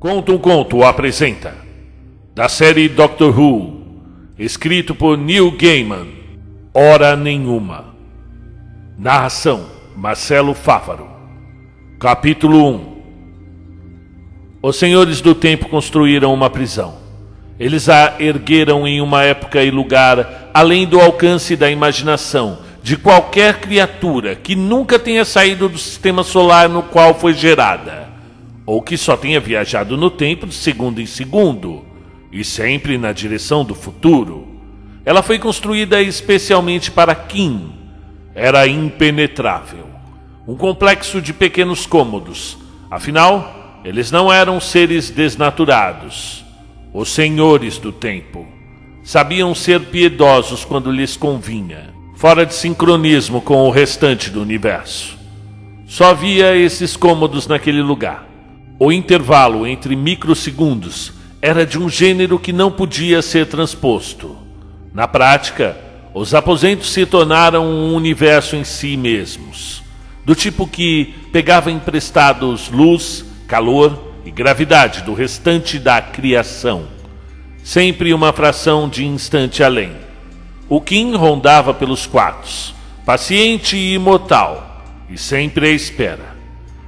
Conta um Conto apresenta, da série Doctor Who, escrito por Neil Gaiman, Hora Nenhuma. Narração, Marcelo Fávaro. Capítulo 1. Os Senhores do Tempo construíram uma prisão. Eles a ergueram em uma época e lugar além do alcance da imaginação de qualquer criatura que nunca tenha saído do sistema solar no qual foi gerada, ou que só tenha viajado no tempo de segundo em segundo, e sempre na direção do futuro. Ela foi construída especialmente para Kim. Era impenetrável. Um complexo de pequenos cômodos. Afinal, eles não eram seres desnaturados. Os Senhores do Tempo sabiam ser piedosos quando lhes convinha, fora de sincronismo com o restante do universo. Só havia esses cômodos naquele lugar. O intervalo entre microsegundos era de um gênero que não podia ser transposto. Na prática, os aposentos se tornaram um universo em si mesmos, do tipo que pegava emprestados luz, calor e gravidade do restante da criação, sempre uma fração de instante além. O Kim rondava pelos quartos, paciente e imortal, e sempre à espera.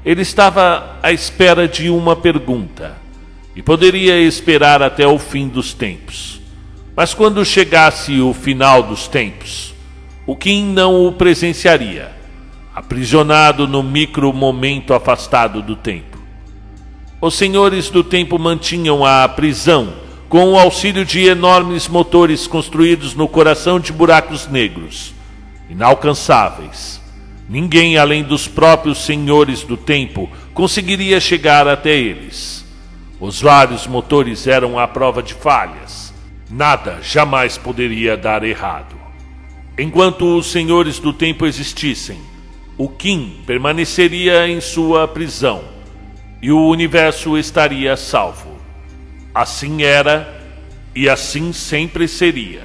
Ele estava à espera de uma pergunta, e poderia esperar até o fim dos tempos. Mas quando chegasse o final dos tempos, o Kim não o presenciaria, aprisionado no micro-momento afastado do tempo. Os Senhores do Tempo mantinham a prisão com o auxílio de enormes motores construídos no coração de buracos negros, inalcançáveis. Ninguém além dos próprios Senhores do Tempo conseguiria chegar até eles. Os vários motores eram à prova de falhas. Nada jamais poderia dar errado. Enquanto os Senhores do Tempo existissem, o Kim permaneceria em sua prisão e o universo estaria salvo. Assim era e assim sempre seria.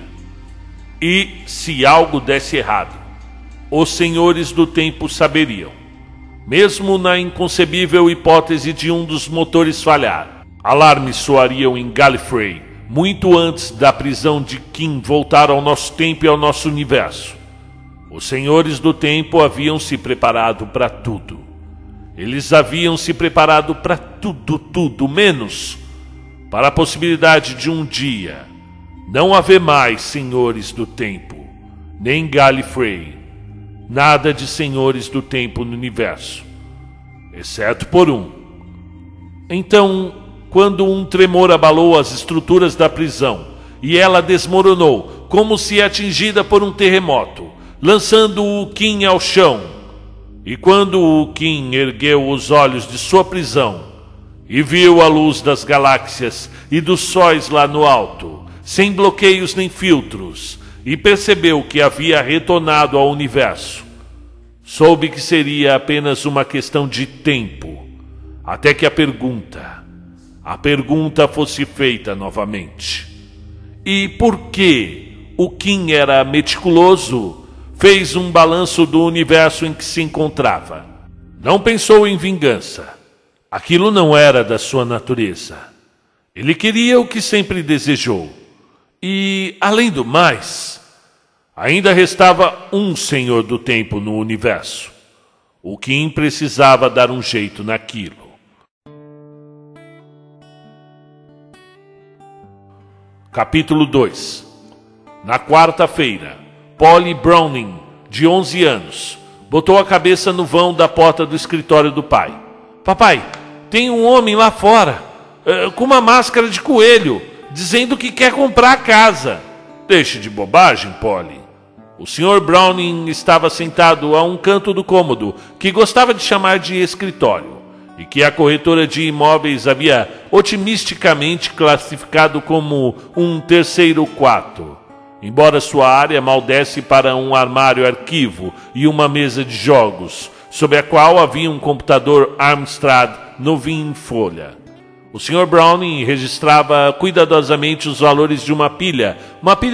E se algo desse errado, os Senhores do Tempo saberiam. Mesmo na inconcebível hipótese de um dos motores falhar, alarmes soariam em Gallifrey muito antes da prisão de Kim voltar ao nosso tempo e ao nosso universo. Os Senhores do Tempo haviam se preparado para tudo. Eles haviam se preparado para tudo, menos para a possibilidade de um dia não haver mais Senhores do Tempo, nem Gallifrey. Nada de Senhores do Tempo no universo, exceto por um. Então, quando um tremor abalou as estruturas da prisão e ela desmoronou, como se atingida por um terremoto, lançando o Kim ao chão, e quando o Kim ergueu os olhos de sua prisão e viu a luz das galáxias e dos sóis lá no alto, sem bloqueios nem filtros, e percebeu que havia retornado ao universo, soube que seria apenas uma questão de tempo até que a pergunta fosse feita novamente. E porque o Kim era meticuloso, fez um balanço do universo em que se encontrava. Não pensou em vingança. Aquilo não era da sua natureza. Ele queria o que sempre desejou. E, além do mais, ainda restava um Senhor do Tempo no universo. O Kim precisava dar um jeito naquilo. Capítulo 2. Na quarta-feira, Polly Browning, de 11 anos, botou a cabeça no vão da porta do escritório do pai. Papai, tem um homem lá fora, com uma máscara de coelho, dizendo que quer comprar a casa. Deixe de bobagem, Polly. O Sr. Browning estava sentado a um canto do cômodo, que gostava de chamar de escritório, e que a corretora de imóveis havia otimisticamente classificado como um terceiro quarto, embora sua área mal desse para um armário-arquivo e uma mesa de jogos, sob a qual havia um computador Amstrad novinho em folha. O Sr. Browning registrava cuidadosamente os valores de uma pilha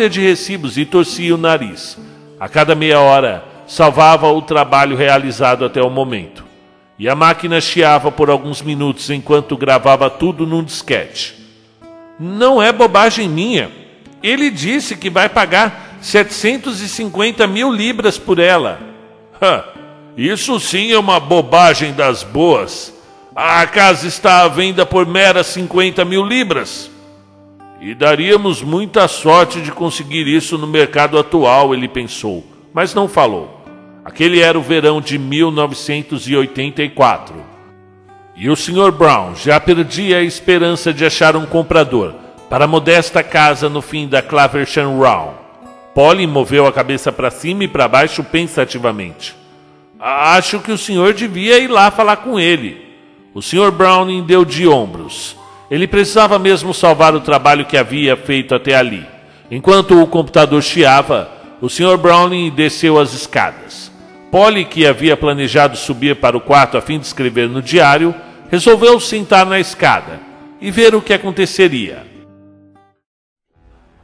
de recibos, e torcia o nariz. A cada meia hora, salvava o trabalho realizado até o momento. e a máquina chiava por alguns minutos enquanto gravava tudo num disquete. Não é bobagem minha. Ele disse que vai pagar 750 mil libras por ela. Isso sim é uma bobagem das boas. A casa está à venda por meras 50 mil libras. E daríamos muita sorte de conseguir isso no mercado atual, ele pensou, mas não falou. Aquele era o verão de 1984. E o Sr. Brown já perdia a esperança de achar um comprador para a modesta casa no fim da Claversham Row. Polly moveu a cabeça para cima e para baixo pensativamente. Acho que o senhor devia ir lá falar com ele. O Sr. Browning deu de ombros. Ele precisava mesmo salvar o trabalho que havia feito até ali. Enquanto o computador chiava, o Sr. Browning desceu as escadas. Polly, que havia planejado subir para o quarto a fim de escrever no diário, resolveu sentar na escada e ver o que aconteceria.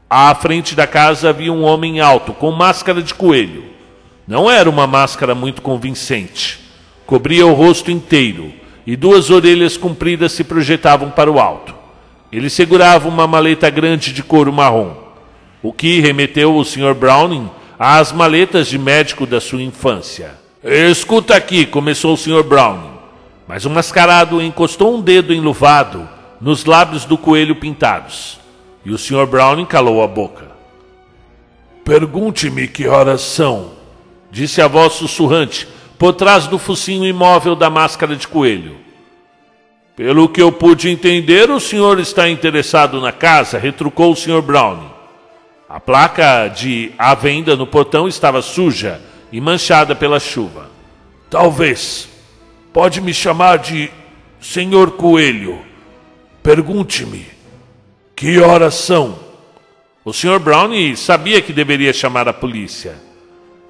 À frente da casa havia um homem alto com máscara de coelho. Não era uma máscara muito convincente. Cobria o rosto inteiro e duas orelhas compridas se projetavam para o alto. Ele segurava uma maleta grande de couro marrom, o que remeteu o Sr. Browning às maletas de médico da sua infância. Escuta aqui, começou o Sr. Browning, mas o mascarado encostou um dedo enluvado nos lábios do coelho pintados, e o Sr. Browning calou a boca. Pergunte-me que horas são, disse a voz sussurrante, por trás do focinho imóvel da máscara de coelho. Pelo que eu pude entender, o senhor está interessado na casa, retrucou o Sr. Browning. A placa de à venda no portão estava suja e manchada pela chuva. Talvez. Pode me chamar de Senhor Coelho. Pergunte-me, que horas são? O Sr. Browning sabia que deveria chamar a polícia.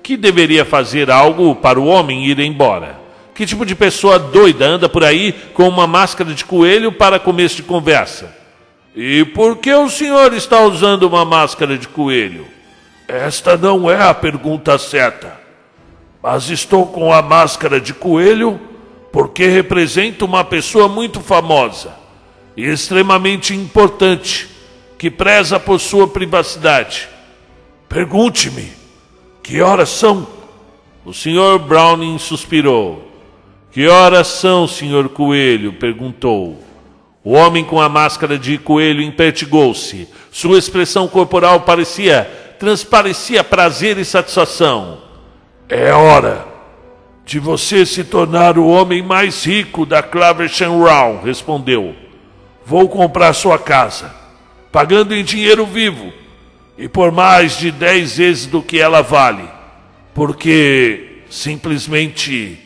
Que deveria fazer algo para o homem ir embora. Que tipo de pessoa doida anda por aí com uma máscara de coelho para começo de conversa? E por que o senhor está usando uma máscara de coelho? Esta não é a pergunta certa. Mas estou com a máscara de coelho porque represento uma pessoa muito famosa e extremamente importante, que preza por sua privacidade. Pergunte-me. Que horas são? O Sr. Browning suspirou. Que horas são, Sr. Coelho? Perguntou. O homem com a máscara de coelho impertigou-se. Sua expressão corporal transparecia prazer e satisfação. É hora de você se tornar o homem mais rico da Claversham Row, respondeu. Vou comprar sua casa, pagando em dinheiro vivo. E por mais de 10 vezes do que ela vale, porque simplesmente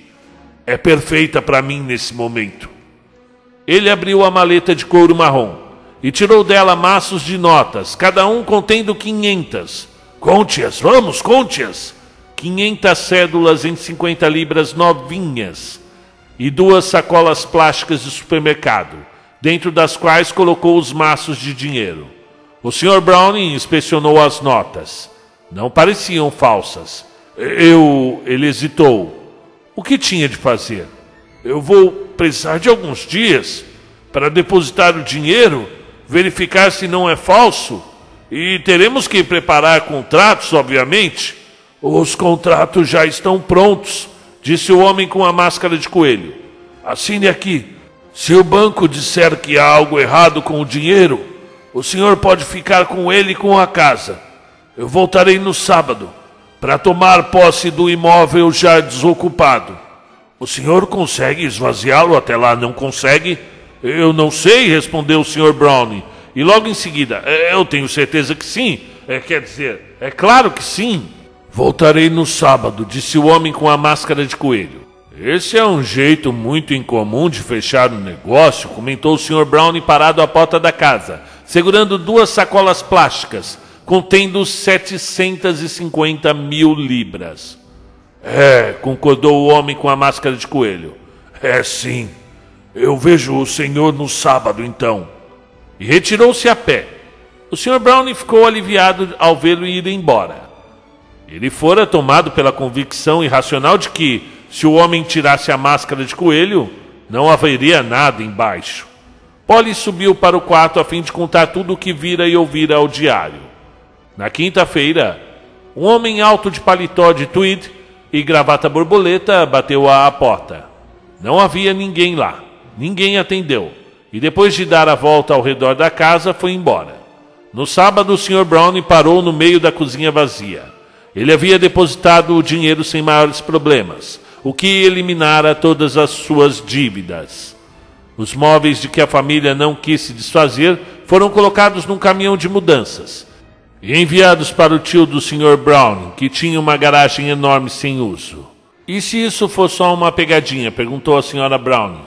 é perfeita para mim nesse momento. Ele abriu a maleta de couro marrom e tirou dela maços de notas, cada um contendo 500. Conte-as, vamos, conte-as. 500 cédulas em 50 libras novinhas e 2 sacolas plásticas de supermercado, dentro das quais colocou os maços de dinheiro. O Sr. Browning inspecionou as notas. Não pareciam falsas. Ele hesitou. O que tinha de fazer? Eu vou precisar de alguns dias para depositar o dinheiro, verificar se não é falso, e teremos que preparar contratos, obviamente. Os contratos já estão prontos, disse o homem com a máscara de coelho. Assine aqui. Se o banco disser que há algo errado com o dinheiro, o senhor pode ficar com ele e com a casa. Eu voltarei no sábado para tomar posse do imóvel já desocupado. O senhor consegue esvaziá-lo até lá, não consegue? Eu não sei, respondeu o Sr. Browning. E logo em seguida, eu tenho certeza que sim. Quer dizer, é claro que sim. Voltarei no sábado, disse o homem com a máscara de coelho. Esse é um jeito muito incomum de fechar um negócio, comentou o Sr. Browning parado à porta da casa, segurando 2 sacolas plásticas, contendo 750 mil libras. Concordou o homem com a máscara de coelho. Sim. Eu vejo o senhor no sábado, então. E retirou-se a pé. O Sr. Browning ficou aliviado ao vê-lo ir embora. Ele fora tomado pela convicção irracional de que, se o homem tirasse a máscara de coelho, não haveria nada embaixo. Polly subiu para o quarto a fim de contar tudo o que vira e ouvira ao diário. Na quinta-feira, um homem alto de paletó de tweed e gravata borboleta bateu à porta. Não havia ninguém lá. Ninguém atendeu. E depois de dar a volta ao redor da casa, foi embora. No sábado, o Sr. Browning parou no meio da cozinha vazia. Ele havia depositado o dinheiro sem maiores problemas, o que eliminara todas as suas dívidas. Os móveis de que a família não quis se desfazer foram colocados num caminhão de mudanças e enviados para o tio do Sr. Browning, que tinha uma garagem enorme sem uso. E se isso for só uma pegadinha? Perguntou a Sra. Browning.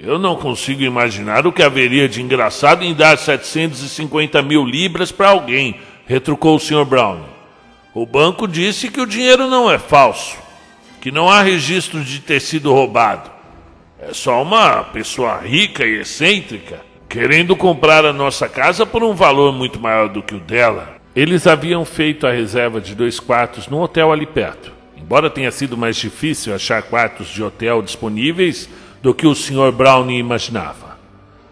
Eu não consigo imaginar o que haveria de engraçado em dar 750 mil libras para alguém, retrucou o Sr. Browning. O banco disse que o dinheiro não é falso, que não há registro de ter sido roubado. É só uma pessoa rica e excêntrica querendo comprar a nossa casa por um valor muito maior do que o dela. Eles haviam feito a reserva de 2 quartos num hotel ali perto. Embora tenha sido mais difícil achar quartos de hotel disponíveis do que o Sr. Browning imaginava.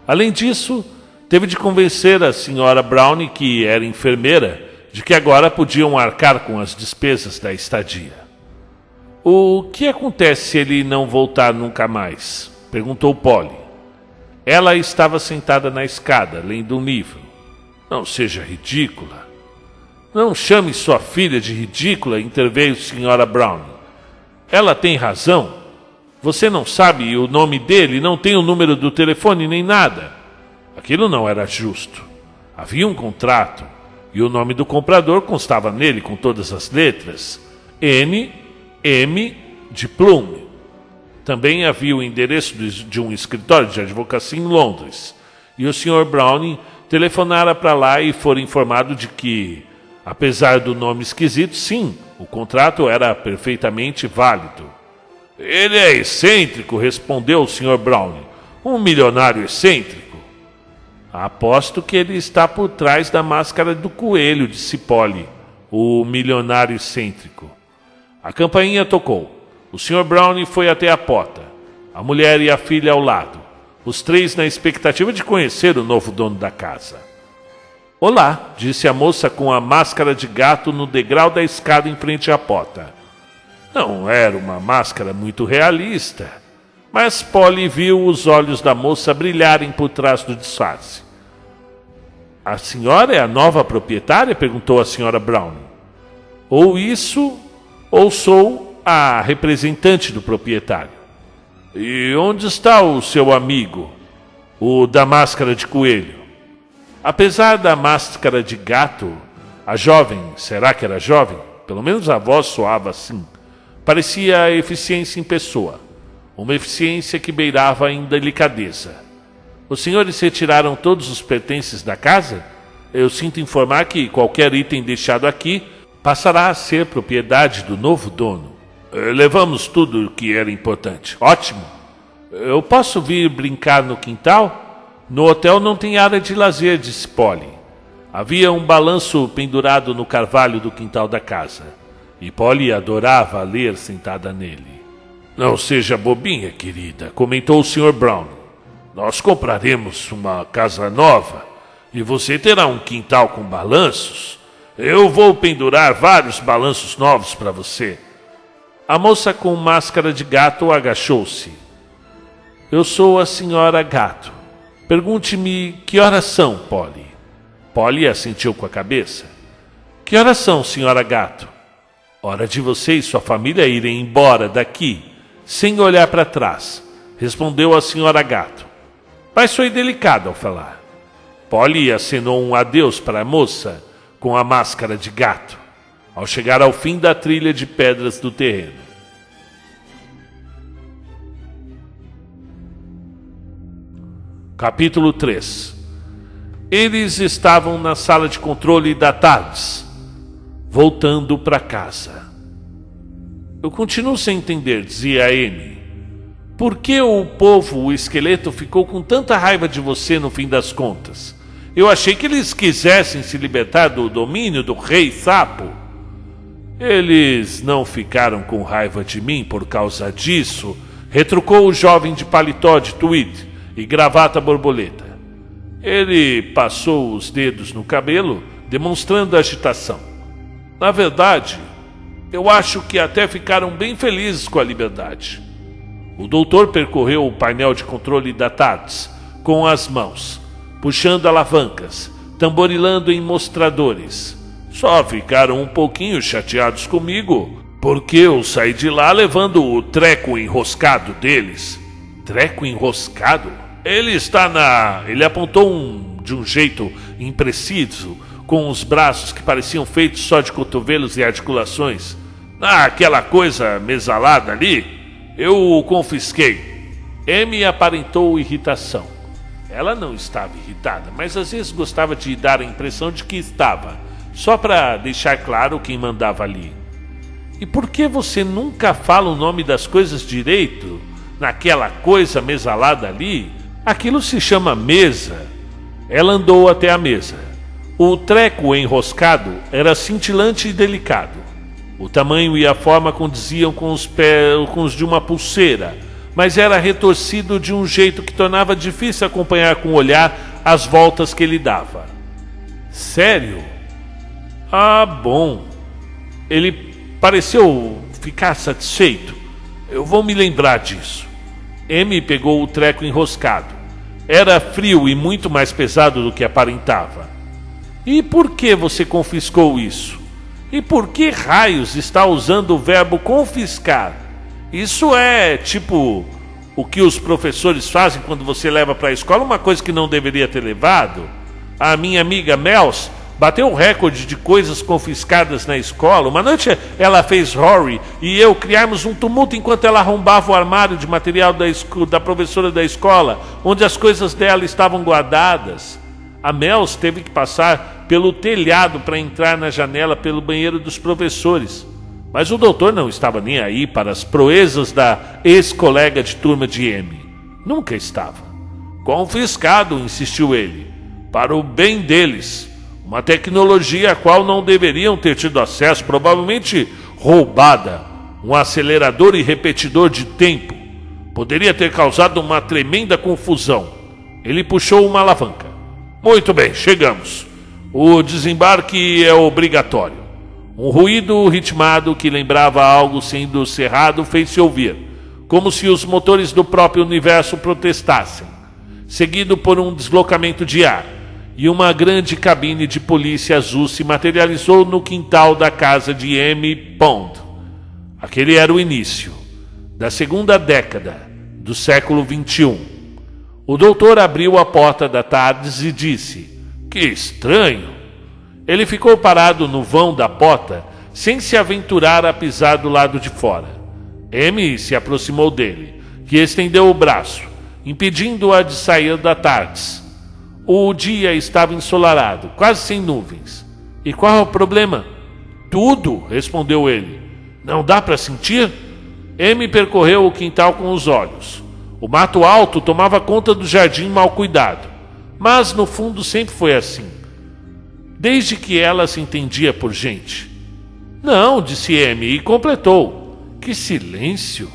Além disso, teve de convencer a Sra. Browning, que era enfermeira, de que agora podiam arcar com as despesas da estadia. O que acontece se ele não voltar nunca mais? Perguntou Polly. Ela estava sentada na escada, lendo um livro. Não seja ridícula. Não chame sua filha de ridícula, interveio Sra. Browning. Ela tem razão. Você não sabe o nome dele, não tem o número do telefone nem nada. Aquilo não era justo. Havia um contrato, e o nome do comprador constava nele com todas as letras. N.M. de Plume. Também havia o endereço de um escritório de advocacia em Londres. E o Sr. Browning telefonara para lá e fora informado de que, apesar do nome esquisito, sim, o contrato era perfeitamente válido. Ele é excêntrico, respondeu o Sr. Browning. Um milionário excêntrico. Aposto que ele está por trás da máscara do coelho, disse Polly, o milionário excêntrico. A campainha tocou. O Sr. Browning foi até a porta. A mulher e a filha ao lado. Os três na expectativa de conhecer o novo dono da casa. Olá, disse a moça com a máscara de gato no degrau da escada em frente à porta. Não era uma máscara muito realista, mas Polly viu os olhos da moça brilharem por trás do disfarce. A senhora é a nova proprietária? Perguntou a Sra. Browning. Ou isso, ou sou a representante do proprietário. E onde está o seu amigo, o da máscara de coelho? Apesar da máscara de gato, a jovem, será que era jovem? Pelo menos a voz soava assim. Parecia a eficiência em pessoa, uma eficiência que beirava em delicadeza. Os senhores retiraram todos os pertences da casa? Eu sinto informar que qualquer item deixado aqui passará a ser propriedade do novo dono. Levamos tudo o que era importante. Ótimo. Eu posso vir brincar no quintal? No hotel não tem área de lazer, disse Polly. Havia um balanço pendurado no carvalho do quintal da casa. E Polly adorava ler sentada nele. Não seja bobinha, querida, comentou o Sr. Brown. Nós compraremos uma casa nova e você terá um quintal com balanços. Eu vou pendurar vários balanços novos para você. A moça com máscara de gato agachou-se. Eu sou a senhora Gato. Pergunte-me que horas são, Polly. Polly assentiu com a cabeça. Que horas são, senhora Gato? Hora de você e sua família irem embora daqui, sem olhar para trás, respondeu a senhora Gato. Mas foi delicado ao falar. Polly acenou um adeus para a moça com a máscara de gato, ao chegar ao fim da trilha de pedras do terreno. Capítulo 3. Eles estavam na sala de controle da TARDIS, voltando para casa. Eu continuo sem entender, dizia a Amy. Por que o povo, o esqueleto, ficou com tanta raiva de você no fim das contas? Eu achei que eles quisessem se libertar do domínio do rei sapo. Eles não ficaram com raiva de mim por causa disso, retrucou o jovem de paletó de tweed e gravata borboleta. Ele passou os dedos no cabelo, demonstrando agitação. Na verdade, eu acho que até ficaram bem felizes com a liberdade. O doutor percorreu o painel de controle da TARDIS com as mãos, puxando alavancas, tamborilando em mostradores. Só ficaram um pouquinho chateados comigo, porque eu saí de lá levando o treco enroscado deles. Treco enroscado? Ele apontou de um jeito impreciso, com os braços que pareciam feitos só de cotovelos e articulações. Aquela coisa mesalada ali, eu o confisquei. Amy aparentou irritação. Ela não estava irritada, mas às vezes gostava de dar a impressão de que estava, só para deixar claro quem mandava ali. E por que você nunca fala o nome das coisas direito? Naquela coisa mesalada ali? Aquilo se chama mesa. Ela andou até a mesa. O treco enroscado era cintilante e delicado. O tamanho e a forma condiziam com os de uma pulseira, mas era retorcido de um jeito que tornava difícil acompanhar com o olhar as voltas que ele dava. Sério? Ah, bom. Ele pareceu ficar satisfeito. Eu vou me lembrar disso. Amy pegou o treco enroscado. Era frio e muito mais pesado do que aparentava. E por que você confiscou isso? E por que raios está usando o verbo confiscar? Isso é tipo o que os professores fazem quando você leva para a escola uma coisa que não deveria ter levado. A minha amiga Mels bateu o recorde de coisas confiscadas na escola. Uma noite ela fez Rory e eu criarmos um tumulto enquanto ela arrombava o armário de material da professora da escola, onde as coisas dela estavam guardadas. A Mels teve que passar pelo telhado para entrar na janela pelo banheiro dos professores. Mas o doutor não estava nem aí para as proezas da ex-colega de turma de Amy. Nunca estava. Confiscado, insistiu ele, para o bem deles. Uma tecnologia a qual não deveriam ter tido acesso, provavelmente roubada. Um acelerador e repetidor de tempo. Poderia ter causado uma tremenda confusão. Ele puxou uma alavanca. Muito bem, chegamos. O desembarque é obrigatório. Um ruído ritmado que lembrava algo sendo cerrado fez-se ouvir, como se os motores do próprio universo protestassem, seguido por um deslocamento de ar, e uma grande cabine de polícia azul se materializou no quintal da casa de Amy Pond. Aquele era o início da segunda década do século XXI. O doutor abriu a porta da TARDIS e disse: "Que estranho." Ele ficou parado no vão da porta, sem se aventurar a pisar do lado de fora. Amy se aproximou dele, que estendeu o braço, impedindo-a de sair da TARDIS. O dia estava ensolarado, quase sem nuvens. "E qual é o problema?" "Tudo", respondeu ele. "Não dá para sentir?" Amy percorreu o quintal com os olhos. O mato alto tomava conta do jardim mal cuidado, mas no fundo sempre foi assim, desde que ela se entendia por gente. "Não", disse Amy e completou: "Que silêncio!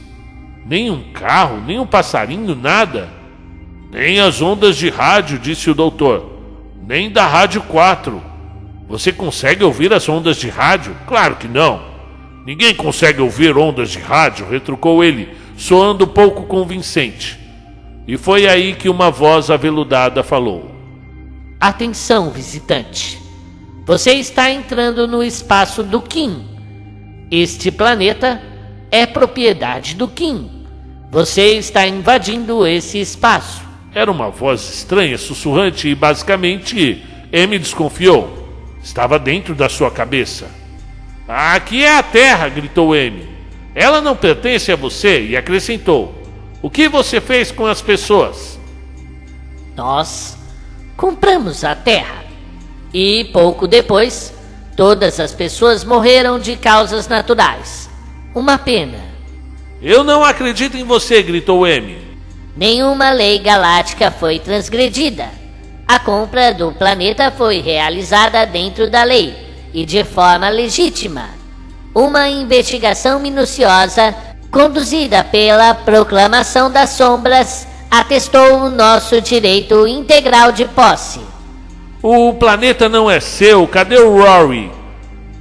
Nem um carro, nem um passarinho, nada." "Nem as ondas de rádio", disse o doutor. "Nem da Rádio 4. Você consegue ouvir as ondas de rádio?" "Claro que não. Ninguém consegue ouvir ondas de rádio", retrucou ele, soando pouco convincente. E foi aí que uma voz aveludada falou: "Atenção, visitante. Você está entrando no espaço do Kim. Este planeta é propriedade do Kim. Você está invadindo esse espaço." Era uma voz estranha, sussurrante, e basicamente Amy desconfiou. Estava dentro da sua cabeça. "Aqui é a Terra", gritou Amy. "Ela não pertence a você", e acrescentou: "O que você fez com as pessoas?" "Nós compramos a Terra. E pouco depois, todas as pessoas morreram de causas naturais. Uma pena." "Eu não acredito em você", gritou Amy. "Nenhuma lei galáctica foi transgredida. A compra do planeta foi realizada dentro da lei e de forma legítima. Uma investigação minuciosa, conduzida pela Proclamação das Sombras, atestou o nosso direito integral de posse. O planeta não é seu. Cadê o Rory?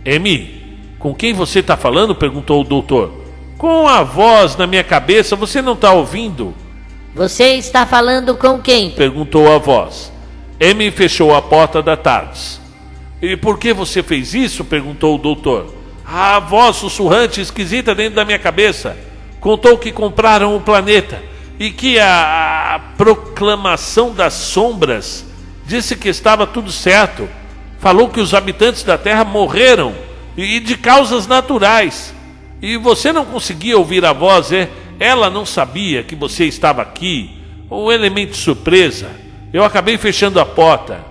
Amy, com quem você está falando? Perguntou o doutor. Com a voz na minha cabeça, você não está ouvindo? Você está falando com quem? Perguntou a voz. Amy fechou a porta da TARDIS. E por que você fez isso? Perguntou o doutor. A voz sussurrante esquisita dentro da minha cabeça contou que compraram o planeta e que a Proclamação das Sombras disse que estava tudo certo. Falou que os habitantes da Terra morreram e de causas naturais. E você não conseguia ouvir a voz, ela não sabia que você estava aqui. O elemento surpresa. Eu acabei fechando a porta.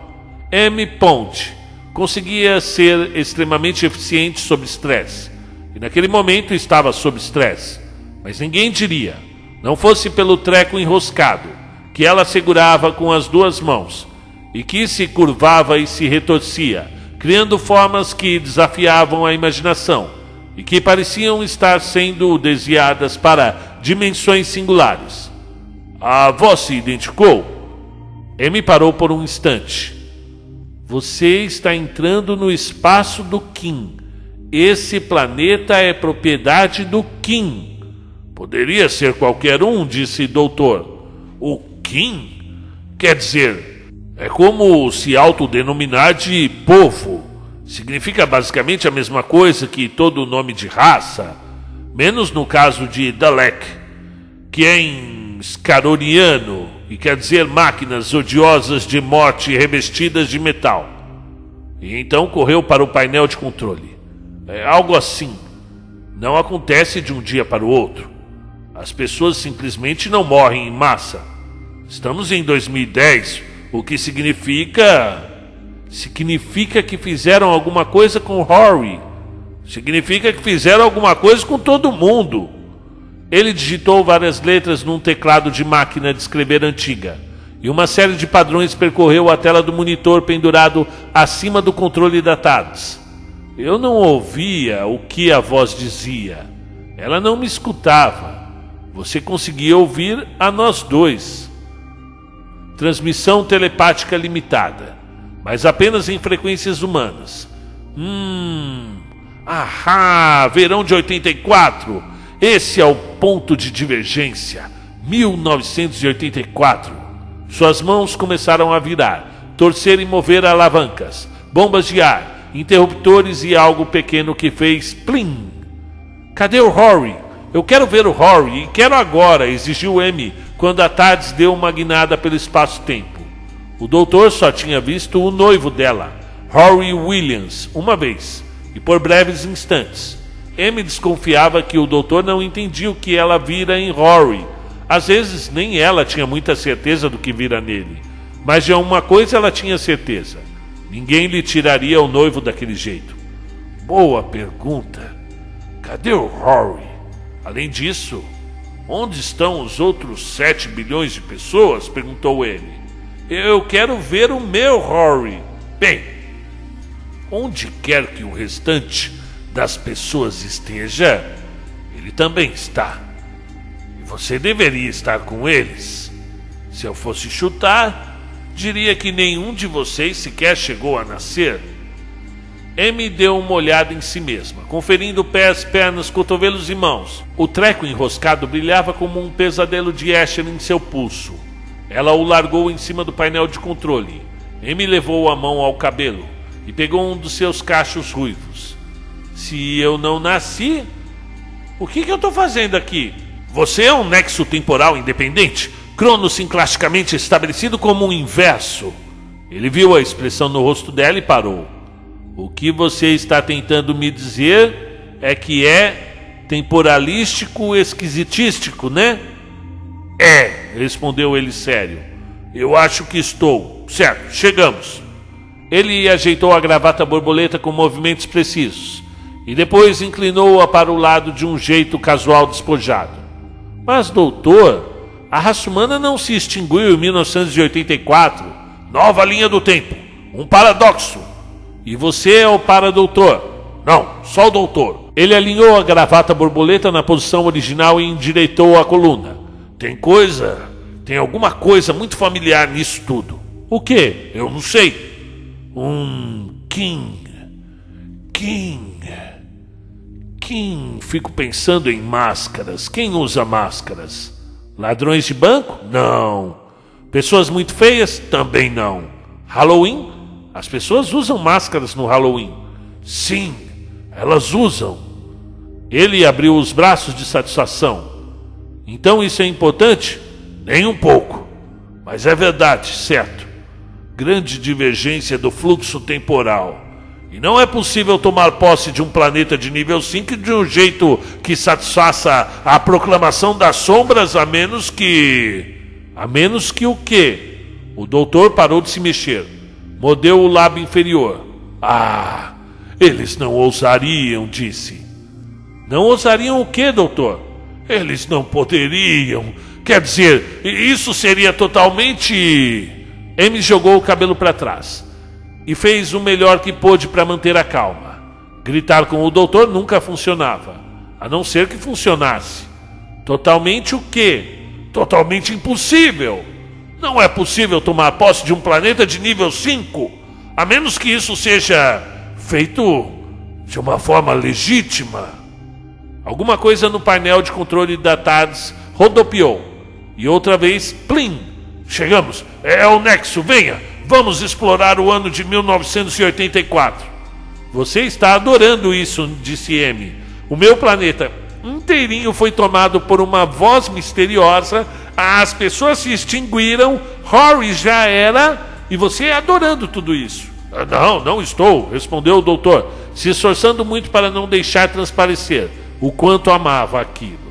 M. Ponte conseguia ser extremamente eficiente sob estresse. E naquele momento estava sob estresse. Mas ninguém diria, não fosse pelo treco enroscado, que ela segurava com as duas mãos, e que se curvava e se retorcia, criando formas que desafiavam a imaginação, e que pareciam estar sendo desviadas para dimensões singulares. A voz se identificou. Amy parou por um instante. Você está entrando no espaço do Kim. Esse planeta é propriedade do Kim. Poderia ser qualquer um, disse doutor. O Kim? Quer dizer, é como se autodenominar de povo. Significa basicamente a mesma coisa que todo nome de raça, menos no caso de Dalek, que é em Scaroniano e quer dizer máquinas odiosas de morte revestidas de metal. E então correu para o painel de controle. É algo assim. Não acontece de um dia para o outro. As pessoas simplesmente não morrem em massa. Estamos em 2010, o que significa que fizeram alguma coisa com Rory. Significa que fizeram alguma coisa com todo mundo. Ele digitou várias letras num teclado de máquina de escrever antiga, e uma série de padrões percorreu a tela do monitor pendurado acima do controle da TARDIS. Eu não ouvia o que a voz dizia. Ela não me escutava. Você conseguia ouvir a nós dois. Transmissão telepática limitada, mas apenas em frequências humanas. Verão de 84. Esse é o ponto de divergência. 1984. Suas mãos começaram a virar, torcer e mover alavancas, bombas de ar, interruptores e algo pequeno que fez plim. Cadê o Rory? Eu quero ver o Rory e quero agora, exigiu M quando a TARDIS deu uma guinada pelo espaço-tempo. O doutor só tinha visto o noivo dela, Rory Williams, uma vez, e por breves instantes. M desconfiava que o doutor não entendia o que ela vira em Rory. Às vezes nem ela tinha muita certeza do que vira nele. Mas de uma coisa ela tinha certeza. Ninguém lhe tiraria o noivo daquele jeito. Boa pergunta. Cadê o Rory? Além disso, onde estão os outros 7 bilhões de pessoas? Perguntou ele. Eu quero ver o meu Rory. Bem, onde quer que o restante das pessoas esteja, ele também está. E você deveria estar com eles. Se eu fosse chutar, diria que nenhum de vocês sequer chegou a nascer. Amy deu uma olhada em si mesma, conferindo pés, pernas, cotovelos e mãos. O treco enroscado brilhava como um pesadelo de Escher em seu pulso. Ela o largou em cima do painel de controle. Amy levou a mão ao cabelo e pegou um dos seus cachos ruivos. Se eu não nasci, o que eu estou fazendo aqui? Você é um nexo temporal independente, cronossinclasticamente estabelecido como um inverso. Ele viu a expressão no rosto dela e parou. O que você está tentando me dizer é que é temporalístico esquisitístico, né? É, respondeu ele sério. Eu acho que estou. Certo, chegamos. Ele ajeitou a gravata borboleta com movimentos precisos e depois inclinou-a para o lado de um jeito casual despojado. Mas, doutor, a raça humana não se extinguiu em 1984. Nova linha do tempo. Um paradoxo. E você é o paradoutor? Não, só o doutor. Ele alinhou a gravata borboleta na posição original e endireitou a coluna. Tem alguma coisa muito familiar nisso tudo. O quê? Eu não sei. King. Fico pensando em máscaras. Quem usa máscaras? Ladrões de banco? Não. Pessoas muito feias? Também não. Halloween? As pessoas usam máscaras no Halloween. Sim, elas usam. Ele abriu os braços de satisfação. Então isso é importante? Nem um pouco. Mas é verdade, certo. Grande divergência do fluxo temporal. E não é possível tomar posse de um planeta de nível 5 de um jeito que satisfaça a proclamação das sombras, a menos que o quê? O doutor parou de se mexer. Mordeu o lábio inferior. Eles não ousariam, disse. Não ousariam o quê, doutor? Eles não poderiam. Quer dizer, isso seria totalmente... Amy jogou o cabelo para trás e fez o melhor que pôde para manter a calma. Gritar com o doutor nunca funcionava, a não ser que funcionasse. Totalmente o quê? Totalmente impossível. Não é possível tomar posse de um planeta de nível 5, a menos que isso seja feito de uma forma legítima. Alguma coisa no painel de controle da TARDIS rodopiou. E outra vez, plim! Chegamos! É o Nexo, venha! Vamos explorar o ano de 1984. Você está adorando isso, disse Amy. O meu planeta inteirinho foi tomado por uma voz misteriosa. As pessoas se extinguiram. Rory já era. E você adorando tudo isso. Não estou, respondeu o doutor, se esforçando muito para não deixar transparecer o quanto amava aquilo.